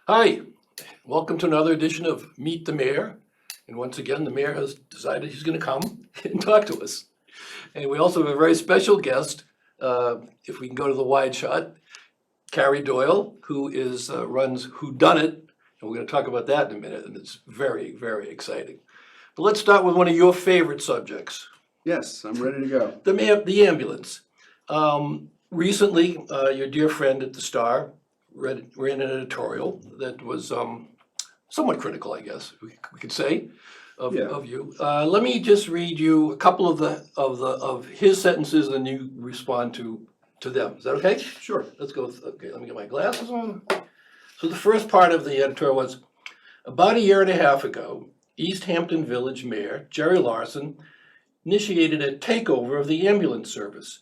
Hi, welcome to another edition of Meet the Mayor. And once again, the mayor has decided he's going to come and talk to us. And we also have a very special guest, if we can go to the wide shot, Carrie Doyle, who runs WhoDunIt. And we're going to talk about that in a minute, and it's very, very exciting. But let's start with one of your favorite subjects, Yes, I'm ready to go. the ambulance. Recently, your dear friend at the Star ran an editorial that was somewhat critical, I guess we could say, of you. Let me just read you a couple of his sentences, and then you respond to them. Is that okay? Sure. Let's go. Okay, let me get my glasses on. So the first part of the editorial was, about a year and a half ago, East Hampton Village Mayor Jerry Larsen initiated a takeover of the ambulance service,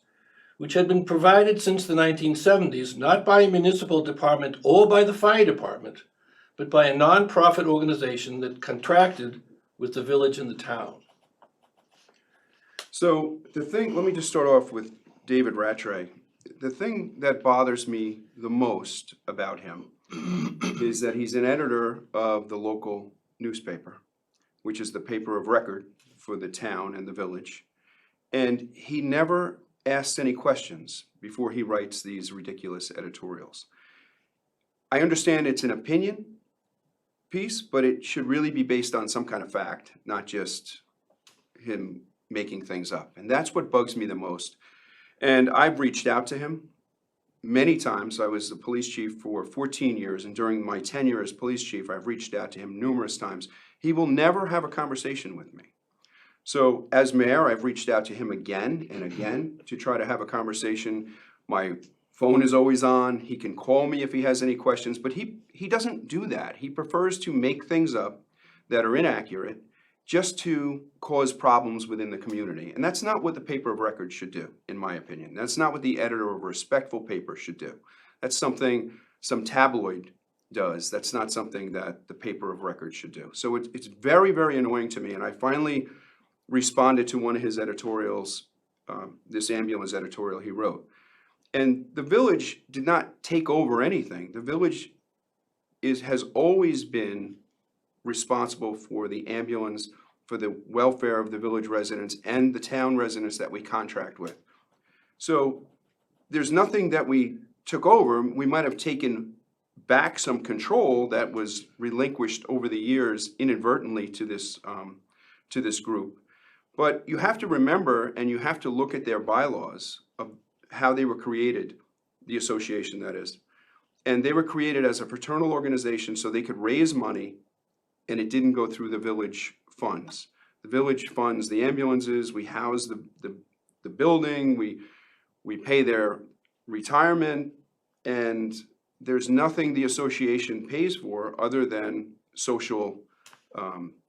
which had been provided since the 1970s, not by a municipal department or by the fire department, but by a nonprofit organization that contracted with the village and the town. So let me just start off with David Rattray. The thing that bothers me the most about him is that he's an editor of the local newspaper, which is the paper of record for the town and the village. And he never asks any questions before he writes these ridiculous editorials. I understand it's an opinion piece, but it should really be based on some kind of fact, not just him making things up. And that's what bugs me the most. And I've reached out to him many times. I was the police chief for 14 years, and during my tenure as police chief, I've reached out to him numerous times. He will never have a conversation with me. So as mayor, I've reached out to him again and again to try to have a conversation. My phone is always on. He can call me if he has any questions, but he doesn't do that. He prefers to make things up that are inaccurate just to cause problems within the community. And that's not what the paper of record should do, in my opinion. That's not what the editor of a respectful paper should do. That's something some tabloid does. That's not something that the paper of record should do. So it's very, very annoying to me. And I finally responded to one of his editorials, this ambulance editorial he wrote. And the village did not take over anything. The village has always been responsible for the ambulance, for the welfare of the village residents and the town residents that we contract with. So there's nothing that we took over. We might have taken back some control that was relinquished over the years inadvertently to this group. But you have to remember, and you have to look at their bylaws of how they were created, the association that is. And they were created as a fraternal organization so they could raise money, and it didn't go through the village funds. The village funds the ambulances, we house the building, we pay their retirement, and there's nothing the association pays for other than social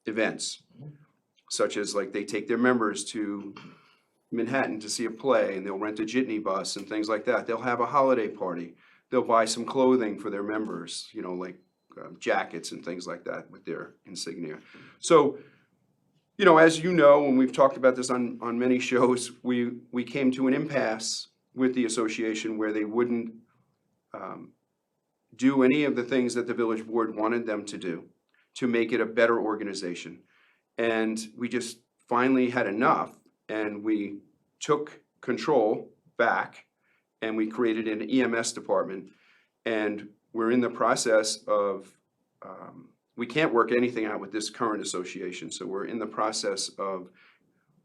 events, such as like they take their members to Manhattan to see a play, and they'll rent a jitney bus and things like that. They'll have a holiday party. They'll buy some clothing for their members, like jackets and things like that with their insignia. So, as you know, and we've talked about this on many shows, we came to an impasse with the association where they wouldn't do any of the things that the village board wanted them to do to make it a better organization. And we just finally had enough, and we took control back, and we created an EMS department, and we're in the process of, we can't work anything out with this current association, so we're in the process of,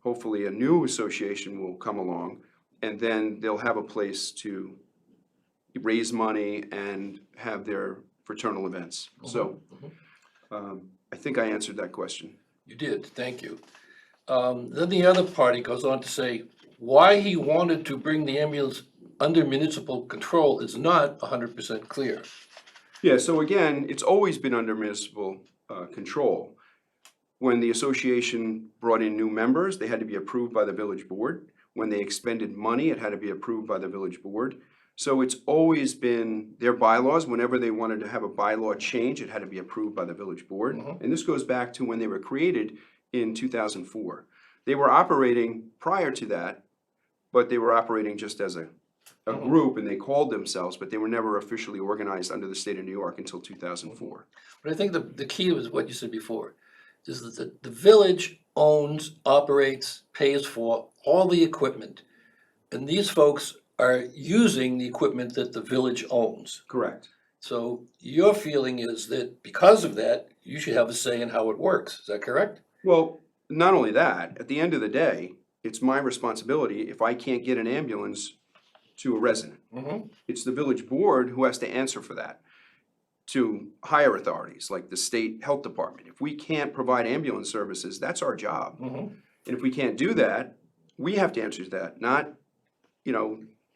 hopefully a new association will come along, and then they'll have a place to raise money and have their fraternal events. So I think I answered that question. You did, thank you. Then the other party goes on to say why he wanted to bring the ambulance under municipal control is not 100% clear. Yeah, so again, it's always been under municipal control. When the association brought in new members, they had to be approved by the village board. When they expended money, it had to be approved by the village board. So it's always been their bylaws. Whenever they wanted to have a bylaw change, it had to be approved by the village board. And this goes back to when they were created in 2004. They were operating prior to that, but they were operating just as a a group, and they called themselves, but they were never officially organized under the state of New York until 2004. But I think the key was what you said before, is that the village owns, operates, pays for all the equipment. And these folks are using the equipment that the village owns. Correct. So your feeling is that because of that, you should have a say in how it works. Is that correct? Well, not only that, at the end of the day, it's my responsibility if I can't get an ambulance to a resident. Mm-hmm. It's the village board who has to answer for that to higher authorities like the state health department. If we can't provide ambulance services, that's our job. Mm-hmm. And if we can't do that, we have to answer to that, not,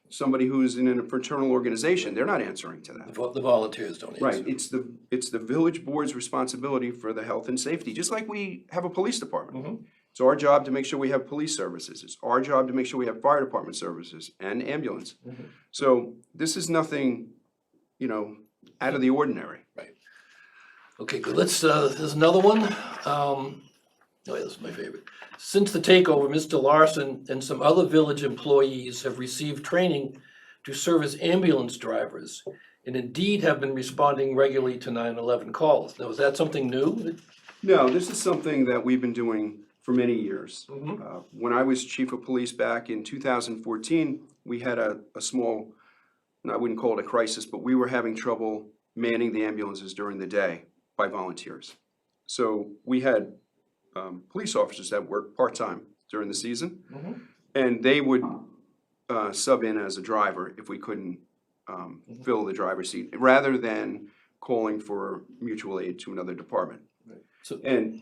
somebody who's in a fraternal organization. They're not answering to that. The volunteers don't answer. Right, it's the village board's responsibility for the health and safety, just like we have a police department. Mhm. It's our job to make sure we have police services. It's our job to make sure we have fire department services and ambulance. Mhm. So this is nothing, out of the ordinary. Okay, good. There's another one. This is my favorite. Since the takeover, Mr. Larsen and some other village employees have received training to serve as ambulance drivers and indeed have been responding regularly to 911 calls. Now, is that something new? No, this is something that we've been doing for many years. Mhm. When I was chief of police back in 2014, we had a small, and I wouldn't call it a crisis, but we were having trouble manning the ambulances during the day by volunteers. So we had police officers that worked part-time during the season, Mhm. and they would sub in as a driver if we couldn't fill the driver's seat, rather than calling for mutual aid to another department. So, And,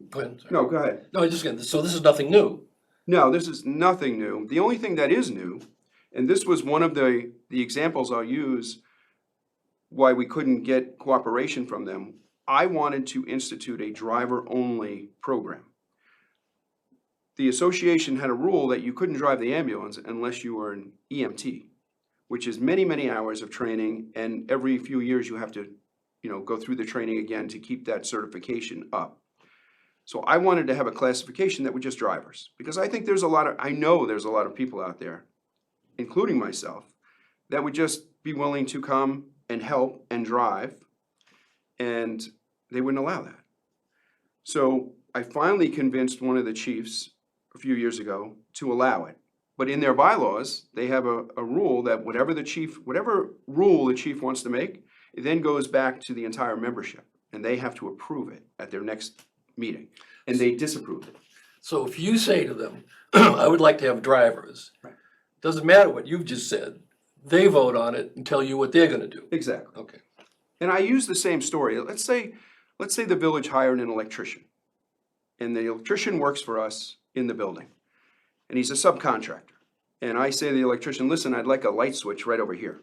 go ahead. Sorry. no, go ahead. No, so this is nothing new. No, this is nothing new. The only thing that is new, and this was one of the examples I'll use why we couldn't get cooperation from them, I wanted to institute a driver-only program. The association had a rule that you couldn't drive the ambulance unless you were an EMT, which is many, many hours of training, and every few years you have to, go through the training again to keep that certification up. So I wanted to have a classification that were just drivers, because I think I know there's a lot of people out there, including myself, that would just be willing to come and help and drive, and they wouldn't allow that. So I finally convinced one of the chiefs a few years ago to allow it. But in their bylaws, they have a rule that whatever rule the chief wants to make, it then goes back to the entire membership, and they have to approve it at their next meeting, and they disapproved it. So if you say to them, I would like to have drivers, Right. doesn't matter what you've just said, they vote on it and tell you what they're gonna do. Exactly. Okay. And I use the same story. Let's say the village hired an electrician, and the electrician works for us in the building, and he's a subcontractor. And I say to the electrician, listen, I'd like a light switch right over here.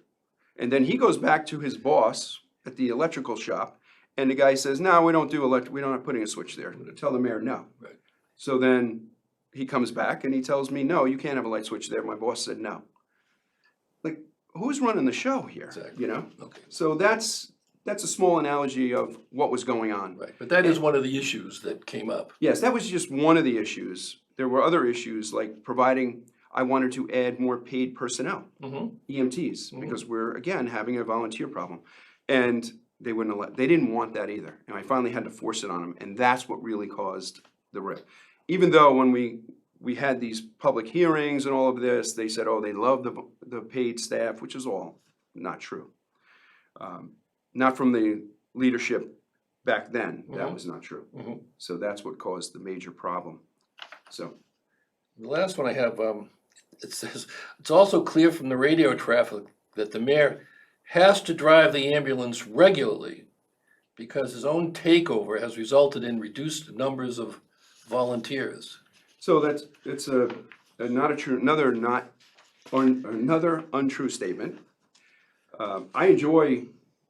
And then he goes back to his boss at the electrical shop, and the guy says, no, we don't we're not putting a switch there. Tell the mayor no. Right. So then he comes back and he tells me, no, you can't have a light switch there. My boss said no. Like, who's running the show here? Exactly. Okay. So that's a small analogy of what was going on. Right, but that is one of the issues that came up. Yes, that was just one of the issues. There were other issues like I wanted to add more paid personnel, Mm-hmm. EMTs, because we're, again, having a volunteer problem. And they didn't want that either. And I finally had to force it on them, and that's what really caused the rip. Even though when we had these public hearings and all of this, they said, oh, they love the paid staff, which is all not true. Not from the leadership back then, that was not true. Mhm. So that's what caused the major problem. So, The last one I have, it says, it's also clear from the radio traffic that the mayor has to drive the ambulance regularly because his own takeover has resulted in reduced numbers of volunteers. so it's another untrue statement. I enjoy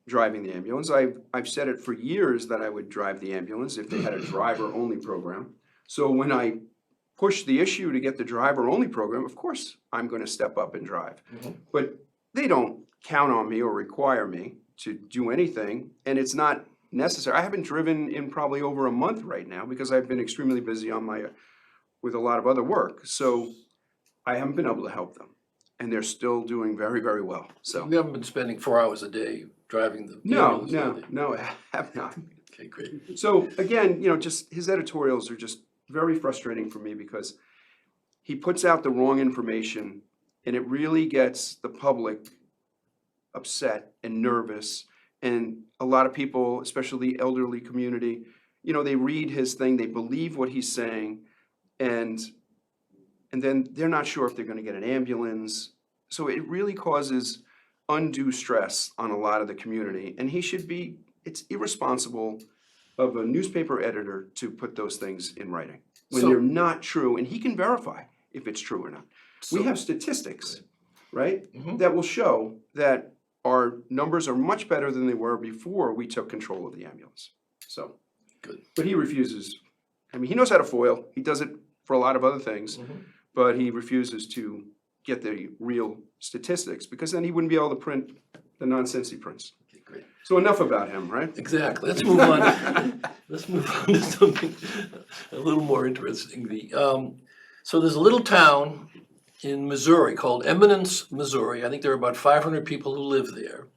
driving the ambulance. I've said it for years that I would drive the ambulance if they had a driver-only program. So when I push the issue to get the driver-only program, of course, I'm going to step up and drive. Mhm. But they don't count on me or require me to do anything, and it's not necessary. I haven't driven in probably over a month right now because I've been extremely busy with a lot of other work. So I haven't been able to help them. and they're still doing very, very well. So We haven't been spending 4 hours a day driving the no, ambulance, no, have they? no, I have not. Okay, great. So again, just his editorials are just very frustrating for me because he puts out the wrong information and it really gets the public upset and nervous. And a lot of people, especially the elderly community, they read his thing, they believe what he's saying, and then they're not sure if they're gonna get an ambulance. So it really causes undue stress on a lot of the community. And it's irresponsible of a newspaper editor to put those things in writing when So- they're not true, and he can verify if it's true or not. We So- have statistics, right, Mhm. that will show that our numbers are much better than they were before we took control of the ambulance. So, Good. but he refuses. I mean, he knows how to foil. He does it for a lot of other things, but he refuses to get the real statistics because then he wouldn't be able to print the nonsense he prints. Okay, great. So enough about him, right? Exactly. Let's move on. Let's move on to something a little more interesting. So there's a little town in Missouri called Eminence, Missouri. I think there are about 500 people who live there.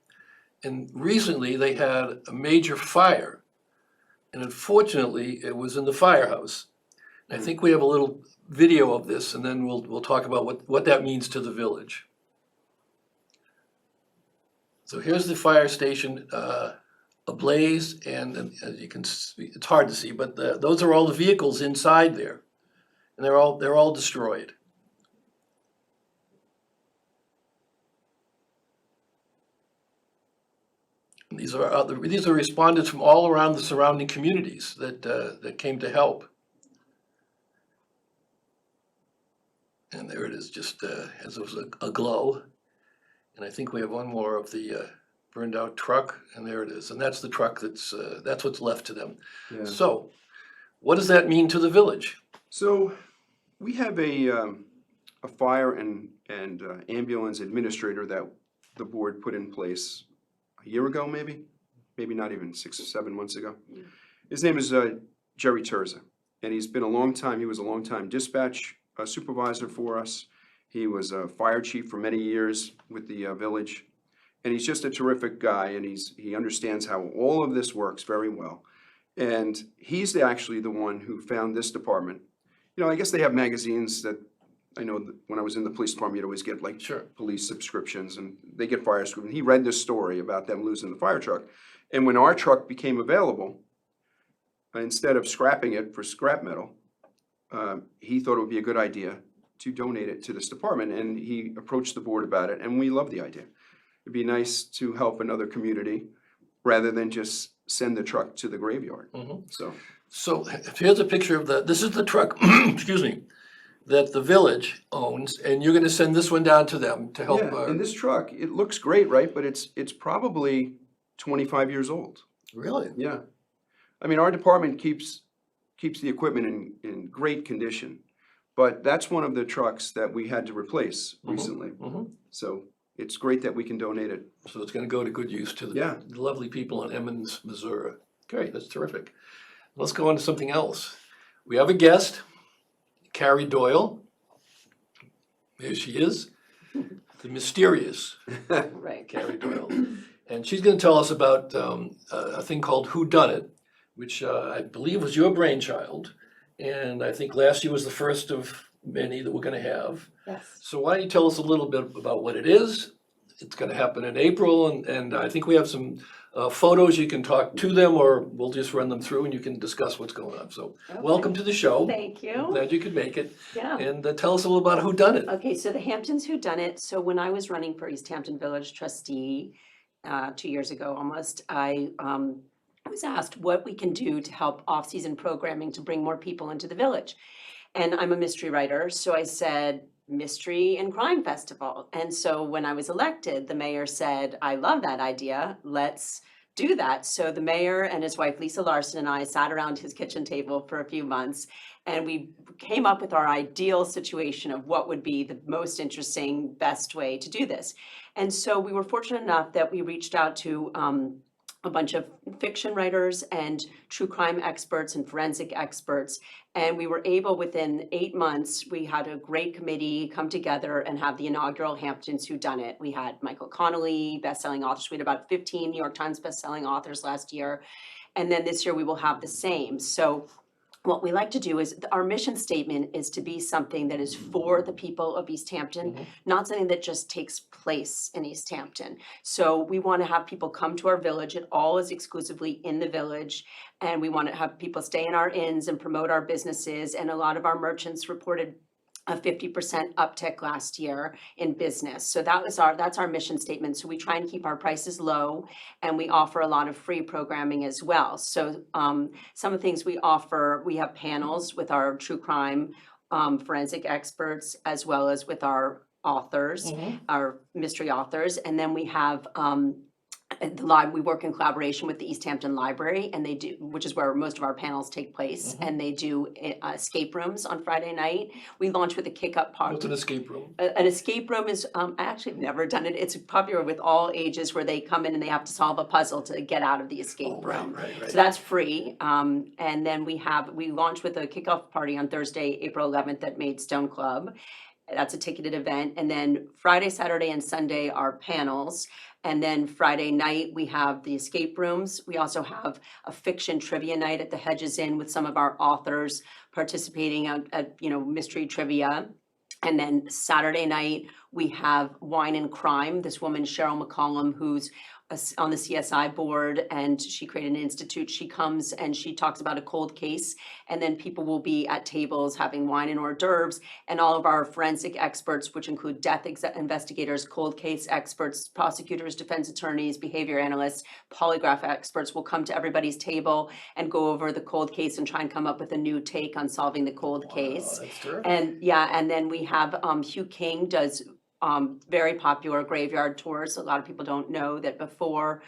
And recently they had a major fire. And unfortunately, it was in the firehouse. And I think we have a little video of this, and then we'll talk about what that means to the village. So here's the fire station ablaze, and as you can see, it's hard to see, but those are all the vehicles inside there, and they're all destroyed. And these are respondents from all around the surrounding communities that came to help. And there it is, just as it was a glow. And I think we have one more of the burned out truck, and there it is. And that's the truck that's what's left to them. Yeah. So what does that mean to the village? So we have a fire and ambulance administrator that the board put in place a year ago, maybe not even 6 or 7 months ago. His name is Jerry Terza, and he was a long time dispatch supervisor for us. He was a fire chief for many years with the village, and he's just a terrific guy, and he understands how all of this works very well. And he's actually the one who found this department. I guess they have magazines that I know that when I was in the police department, you'd always get like Sure. police subscriptions, and they get fire subscriptions. He read this story about them losing the fire truck, and when our truck became available, instead of scrapping it for scrap metal, he thought it would be a good idea to donate it to this department, and he approached the board about it, and we love the idea. It'd be nice to help another community rather than just send the truck to the graveyard. So here's a picture of this is the truck, excuse me, that the village owns, and you're gonna send this one down to them to help. yeah, and this truck, it looks great, right? But it's probably 25 years old. Really? Yeah. I mean, our department keeps the equipment in great condition, but that's one of the trucks that we had to replace recently. So it's great that we can donate it. So it's gonna go to good use to the lovely people in Emmons, Missouri. Great, that's terrific. Let's go on to something else. We have a guest, Carrie Doyle. There she is, the mysterious Right. Carrie Doyle. And she's gonna tell us about a thing called WhoDunIt, which I believe was your brainchild. And I think last year was the first of many that we're gonna have. Yes. So why don't you tell us a little bit about what it is? It's gonna happen in April, and I think we have some photos. You can talk to them, or we'll just run them through and you can discuss what's going on. So welcome to the show. Thank you. Glad you could make it. Yeah. And tell us a little about WhoDunIt. Okay, so the Hamptons WhoDunIt. So when I was running for East Hampton Village trustee 2 years ago almost, I was asked what we can do to help off-season programming to bring more people into the village. And I'm a mystery writer, so I said, Mystery and Crime Festival. And so when I was elected, the mayor said, I love that idea, let's do that. So the mayor and his wife, Lisa Larsen, and I sat around his kitchen table for a few months, and we came up with our ideal situation of what would be the most interesting, best way to do this. And so we were fortunate enough that we reached out to a bunch of fiction writers and true crime experts and forensic experts. And we were able, within 8 months, we had a great committee come together and have the inaugural Hamptons WhoDunIt. We had Michael Connolly, best-selling authors. We had about 15 New York Times best-selling authors last year. And then this year we will have the same. So what we like to do is, our mission statement is to be something that is for the people of East Hampton, not something that just takes place in East Hampton. So we want to have people come to our village. It all is exclusively in the village. And we want to have people stay in our inns and promote our businesses. And a lot of our merchants reported a 50% uptick last year in business. So that's our mission statement. So we try and keep our prices low, and we offer a lot of free programming as well. So some of the things we offer, we have panels with our true crime forensic experts, as well as with our authors, our mystery authors. And then we have we work in collaboration with the East Hampton Library, and they do, which is where most of our panels take place, and they do escape rooms on Friday night. We launch with a kick-up party. What's an escape room? An escape room is, I actually have never done it. It's popular with all ages, where they come in and they have to solve a puzzle to get out of the escape room. Right. So that's free. And then we launch with a kickoff party on Thursday, April 11th at Maidstone Club. That's a ticketed event. And then Friday, Saturday, and Sunday are panels. And then Friday night, we have the escape rooms. We also have a fiction trivia night at the Hedges Inn with some of our authors participating at mystery trivia. And then Saturday night, we have Wine and Crime. This woman, Cheryl McCollum, who's on the CSI board, and she created an institute. She comes and she talks about a cold case, and then people will be at tables having wine and hors d'oeuvres, and all of our forensic experts, which include death investigators, cold case experts, prosecutors, defense attorneys, behavior analysts, polygraph experts, will come to everybody's table and go over the cold case and try and come up with a new take on solving the cold case. That's terrific. And then we have Hugh King does very popular graveyard tours. A lot of people don't know that before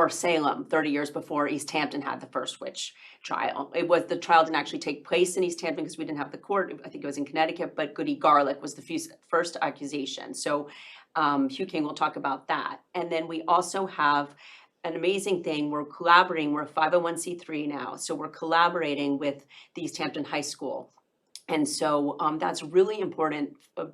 Salem, 30 years before, East Hampton had the first witch trial. The trial didn't actually take place in East Hampton because we didn't have the court. I think it was in Connecticut, but Goody Garlick was the first accusation. So Hugh King will talk about that. And then we also have an amazing thing. We're collaborating. We're a 501c3 now. So we're collaborating with the East Hampton High School. And so that's a really important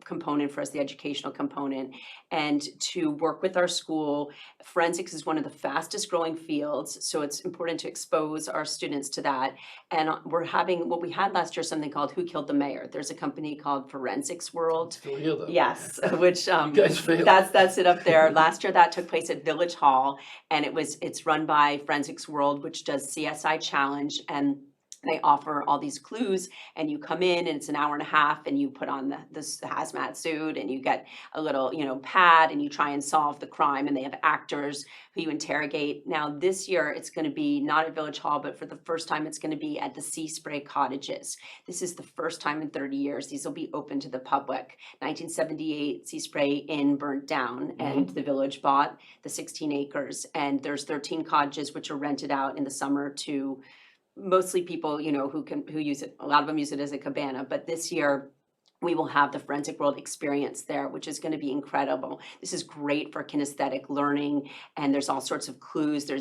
component for us, the educational component, and to work with our school. Forensics is one of the fastest growing fields, so it's important to expose our students to that. And we're having, what we had last year, something called Who Killed the Mayor? There's a company called Forensics World. Still here though. Yes, which You guys failed. that's it up there. Last year that took place at Village Hall, and it's run by Forensics World, which does CSI Challenge, and they offer all these clues, and you come in and it's an hour and a half, and you put on this hazmat suit, and you get a little, pad, and you try and solve the crime, and they have actors who you interrogate. Now this year it's going to be not at Village Hall, but for the first time it's going to be at the Sea Spray Cottages. This is the first time in 30 years these will be open to the public. 1978, Sea Spray Inn burnt down, and the village bought the 16 acres, and there's 13 cottages which are rented out in the summer to mostly people, who use it. A lot of them use it as a cabana, but this year we will have the Forensic World experience there, which is going to be incredible. This is great for kinesthetic learning, and there's all sorts of clues. They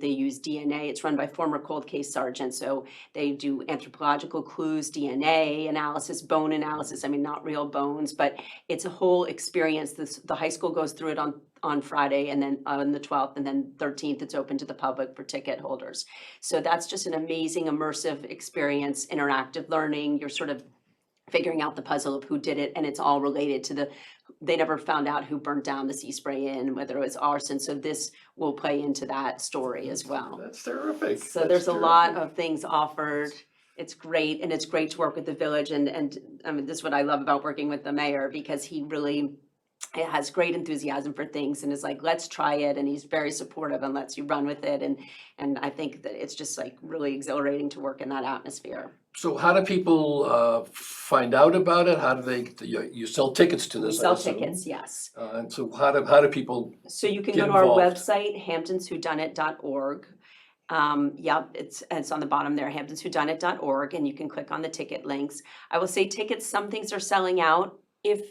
use DNA. It's run by former cold case sergeants, so they do anthropological clues, DNA analysis, bone analysis. I mean, not real bones, but it's a whole experience. The high school goes through it on Friday, and then on the 12th, and then 13th, it's open to the public for ticket holders. So that's just an amazing immersive experience, interactive learning. You're sort of figuring out the puzzle of who did it, and it's all related to they never found out who burnt down the Sea Spray Inn, whether it was arson. So this will play into that story as well. That's terrific. So there's a lot of things offered. It's great, and it's great to work with the village, and I mean, this is what I love about working with the mayor, because he really has great enthusiasm for things and is like, let's try it, and he's very supportive and lets you run with it, and I think that it's just like really exhilarating to work in that atmosphere. So how do people find out about it? How do they? You sell tickets to this? We sell tickets, yes. And so how do people? So you can get go to our involved? website, hamptonswhodunit.org. It's on the bottom there, hamptonswhodunit.org, and you can click on the ticket links. I will say tickets, some things are selling out. If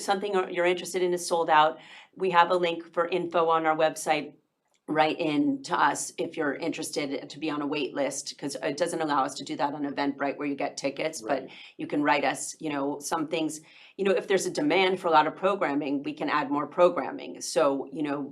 something you're interested in is sold out, we have a link for info on our website. write in to us if you're interested to be on a wait list, because it doesn't allow us to do that on Eventbrite where you get tickets, but you can write us, some things, if there's a demand for a lot of programming, we can add more programming. So,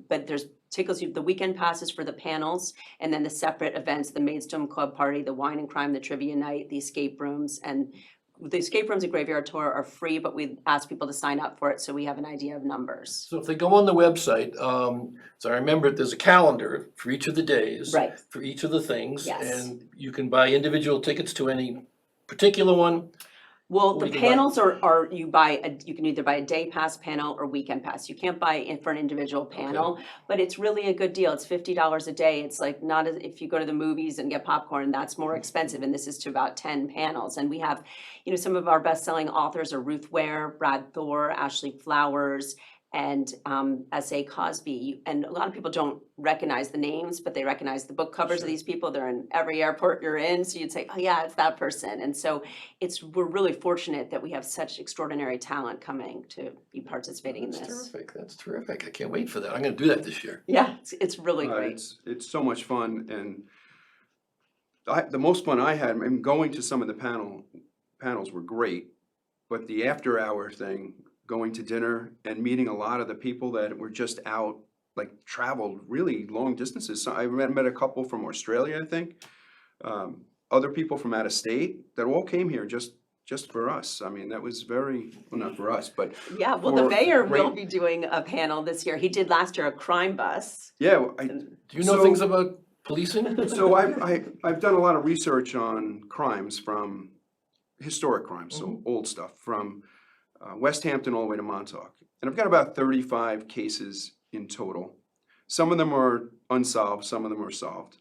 but there's tickets, the weekend passes for the panels, and then the separate events, the Maidstone Club Party, the Wine and Crime, the Trivia Night, the escape rooms, and the escape rooms and graveyard tour are free, but we ask people to sign up for it so we have an idea of numbers. So if they go on the website, so I remember there's a calendar for each of the days. Right. For each of the things. Yes. And you can buy individual tickets to any particular one. Well, Or the you can buy- panels you can either buy a day pass panel or weekend pass. You can't buy it for an individual panel, but it's really a good deal. It's $50 a day. It's like not as if you go to the movies and get popcorn, that's more expensive. And this is to about 10 panels. And we have, some of our best-selling authors are Ruth Ware, Brad Thor, Ashley Flowers, and S.A. Cosby. And a lot of people don't recognize the names, but they recognize the book covers of these people. They're in every airport you're in. So you'd say, oh yeah, it's that person. And so we're really fortunate that we have such extraordinary talent coming to be participating in this. That's terrific. I can't wait for that. I'm gonna do that this year. Yeah, it's really great. It's so much fun, and the most fun I had, going to some of the panels were great, but the after hour thing, going to dinner and meeting a lot of the people that were just out, like traveled really long distances. So I met a couple from Australia, I think, other people from out of state that all came here just for us. I mean, that was well, not for us, but Yeah, well, the for mayor will great- be doing a panel this year. He did last year a crime bus. yeah. Do you know So- things about policing? So I've done a lot of research on crimes from historic crimes, so old stuff from West Hampton all the way to Montauk. And I've got about 35 cases in total. Some of them are unsolved, some of them are solved.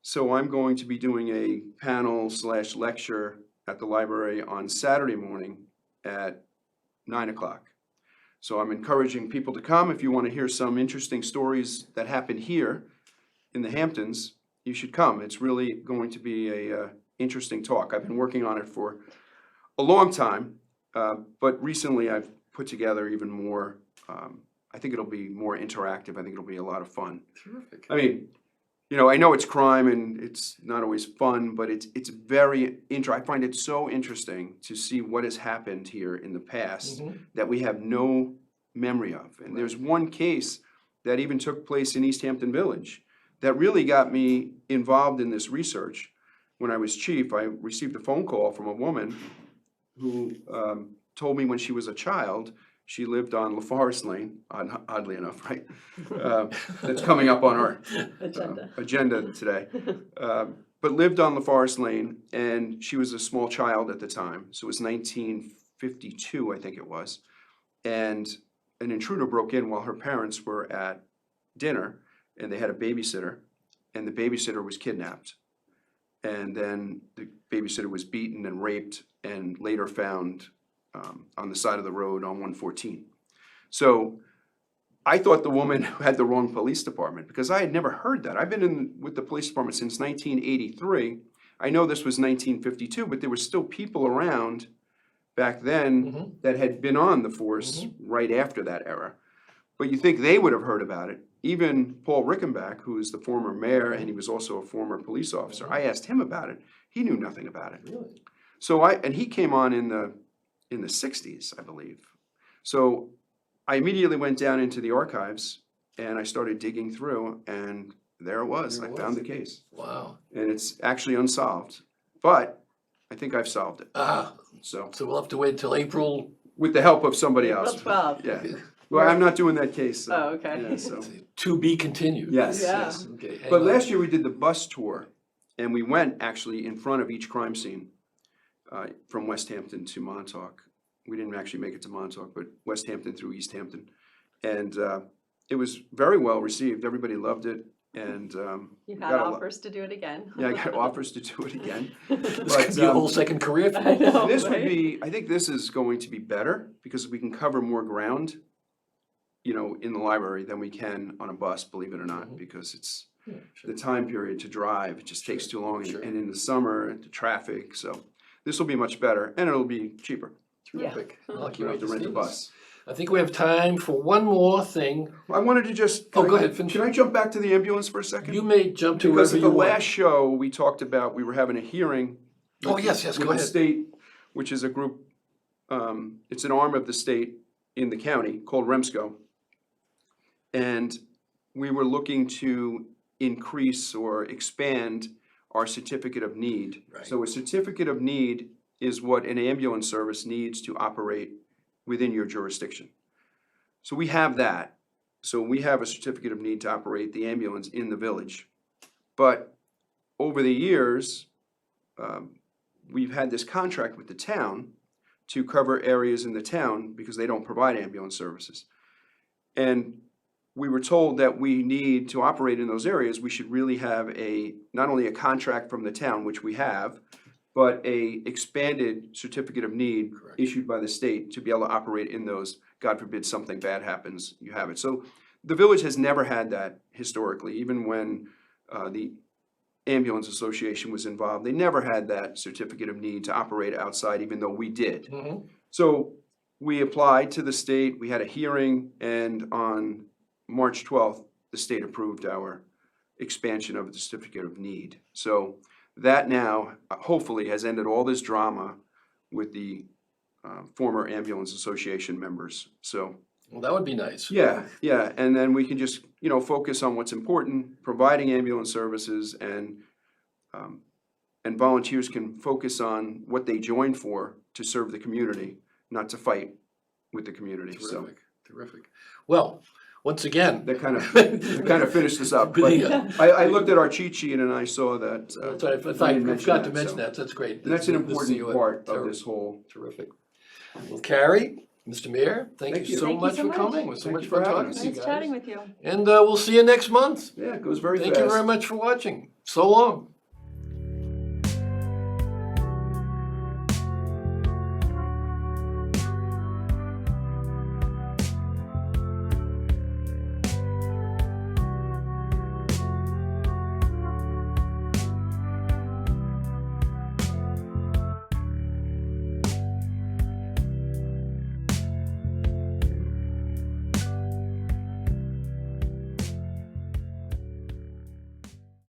So I'm going to be doing a panel/lecture at the library on Saturday morning at 9 o'clock. So I'm encouraging people to come. If you want to hear some interesting stories that happened here in the Hamptons, you should come. It's really going to be a interesting talk. I've been working on it for a long time, but recently I've put together even more. I think it'll be more interactive. I think it'll be a lot of fun. Terrific. I mean, I know it's crime and it's not always fun, but it's very I find it so interesting to see what has happened here in the past that we have no memory of. And there's one case that even took place in East Hampton Village that really got me involved in this research. When I was chief, I received a phone call from a woman who told me when she was a child, she lived on LaForest Lane, oddly enough, right? That's coming up on our agenda today. But lived on LaForest Lane, and she was a small child at the time. So it was 1952, I think it was. And an intruder broke in while her parents were at dinner, and they had a babysitter, and the babysitter was kidnapped. And then the babysitter was beaten and raped and later found on the side of the road on 114. So I thought the woman had the wrong police department because I had never heard that. I've been with the police department since 1983. I know this was 1952, but there were still people around back then that had been on the force right after that era. But you think they would have heard about it. Even Paul Rickenbach, who is the former mayor and he was also a former police officer, I asked him about it. He knew nothing about it. Really? So he came on in the 60s, I believe. So I immediately went down into the archives and I started digging through, and there it was. I found the case. Wow. And it's actually unsolved, but I think I've solved it. So So we'll have to wait until April. with the help of somebody else. April 12th. Yeah. Well, I'm not doing that case. So, Oh, okay. yeah, so. To be continued. Yes, Yeah. yes. Okay. hang But on. last year we did the bus tour, and we went actually in front of each crime scene from West Hampton to Montauk. We didn't actually make it to Montauk, but West Hampton through East Hampton. And it was very well received. Everybody loved it. And You've got had a lot- offers to do it again. yeah, I got offers to do it again. This But could be a whole second career for I you. know, this would right? be, I think this is going to be better because we can cover more ground, in the library than we can on a bus, believe it or not, because it's Yeah, sure. the time period to drive, it just takes too long. Sure. And in the summer, the traffic, so this will be much better and it'll be cheaper. Terrific. Well, I You can't don't wait have to to rent see a this. bus. I think we have time for one more thing. I wanted to just. Oh, go ahead, finish. Can I jump back to the ambulance for a second? You may jump to Because wherever at the you want. last show, we talked about, we were having a hearing. Oh, with yes, the- yes, with go the ahead. state, which is a group, it's an arm of the state in the county called REMSCO. And we were looking to increase or expand our certificate of need. Right. So a certificate of need is what an ambulance service needs to operate within your jurisdiction. So we have that. So we have a certificate of need to operate the ambulance in the village. But over the years, we've had this contract with the town to cover areas in the town because they don't provide ambulance services. And we were told that we need to operate in those areas, we should really have not only a contract from the town, which we have, but a expanded certificate of need Correct. issued by the state to be able to operate in those. God forbid something bad happens, you have it. So the village has never had that historically, even when the ambulance association was involved. They never had that certificate of need to operate outside, even though we did. Mhm. So we applied to the state, we had a hearing, and on March 12th, the state approved our expansion of the certificate of need. So that now, hopefully, has ended all this drama with the former ambulance association members. So, Well, that would be nice. yeah, and then we can just, focus on what's important, providing ambulance services, and volunteers can focus on what they joined for, to serve the community, not to fight with the community. So Terrific, terrific. Well, once again. that kind of finished this up. But I looked at our cheat sheet and I saw that. That's right, we if I didn't mention forgot to that, mention so. that, that's great. And that's an This is important you. part of this whole. Terrific. Well, Carrie, Mr. Mayor, thank Thank you you. so Thank you much so for much. coming. It was so Thank much you fun for having talking us. to you Nice guys. chatting with you. And we'll see you next month. Yeah, it goes very Thank fast. you very much for watching. So long.